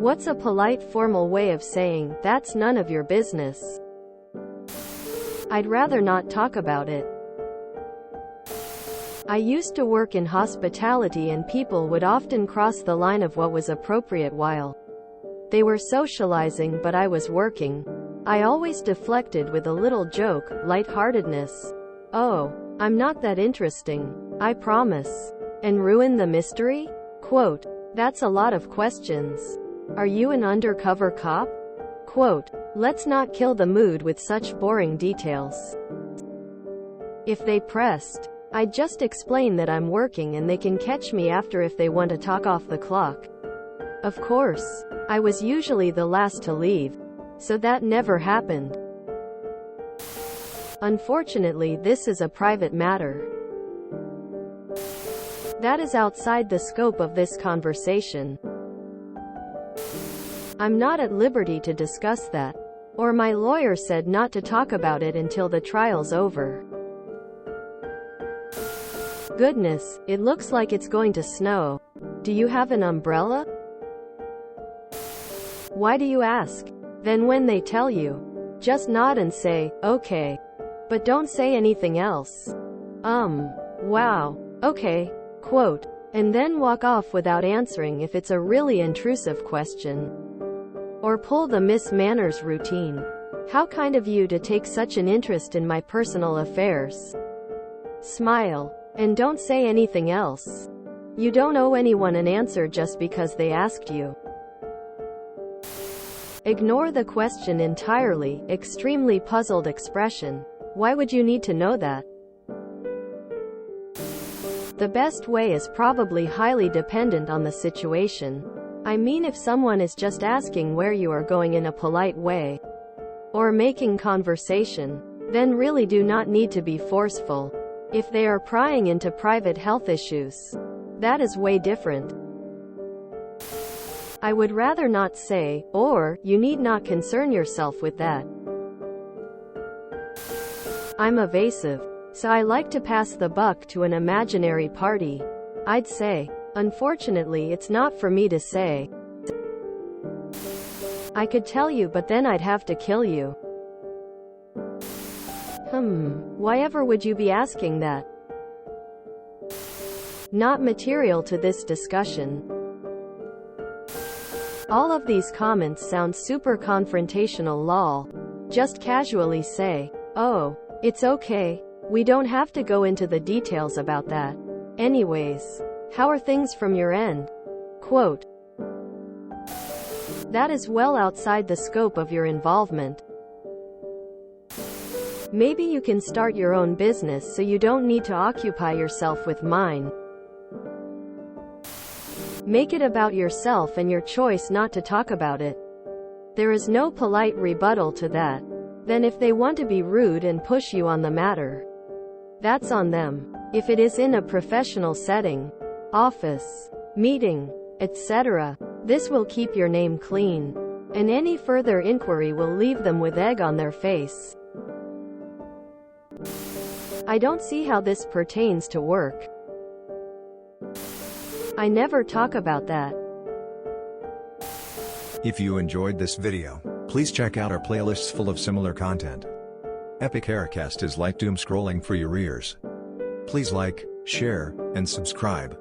What's a polite formal way of saying, "That's none of your business"? I'd rather not talk about it. I used to work in hospitality and people would often cross the line of what was appropriate while they were socializing but I was working. I always deflected with a little joke, lightheartedness. "Oh, I'm not that interesting, I promise." And ruin the mystery? Quote, "That's a lot of questions. Are you an undercover cop?" Quote, "Let's not kill the mood with such boring details." If they pressed, I'd just explain that I'm working and they can catch me after if they want to talk off the clock. Of course, I was usually the last to leave, so that never happened. Unfortunately, this is a private matter that is outside the scope of this conversation. I'm not at liberty to discuss that, or my lawyer said not to talk about it until the trial's over. Goodness, it looks like it's going to snow. Do you have an umbrella? Why do you ask? Then when they tell you, just nod and say, "Okay." But don't say anything else. Wow. Okay. Quote. And then walk off without answering if it's a really intrusive question. Or pull the Miss Manners routine. How kind of you to take such an interest in my personal affairs. Smile. And don't say anything else. You don't owe anyone an answer just because they asked you. Ignore the question entirely. Extremely puzzled expression. Why would you need to know that? The best way is probably highly dependent on the situation. I mean, if someone is just asking where you are going in a polite way, or making conversation, then really do not need to be forceful. If they are prying into private health issues, that is way different. I would rather not say, or, "You need not concern yourself with that." I'm evasive, so I like to pass the buck to an imaginary party. I'd say, "Unfortunately, it's not for me to say. I could tell you, but then I'd have to kill you." Why ever would you be asking that? Not material to this discussion. All of these comments sound super confrontational. Lol. Just casually say, "Oh, it's okay. We don't have to go into the details about that. Anyways, how are things from your end?" Quote. That is well outside the scope of your involvement. Maybe you can start your own business so you don't need to occupy yourself with mine. Make it about yourself and your choice not to talk about it. There is no polite rebuttal to that. Then if they want to be rude and push you on the matter, that's on them. If it is in a professional setting, office, meeting, etc., this will keep your name clean, and any further inquiry will leave them with egg on their face. I don't see how this pertains to work. I never talk about that. If you enjoyed this video, please check out our playlists full of similar content. Epic Haircast is like doom scrolling for your ears. Please like, share, and subscribe.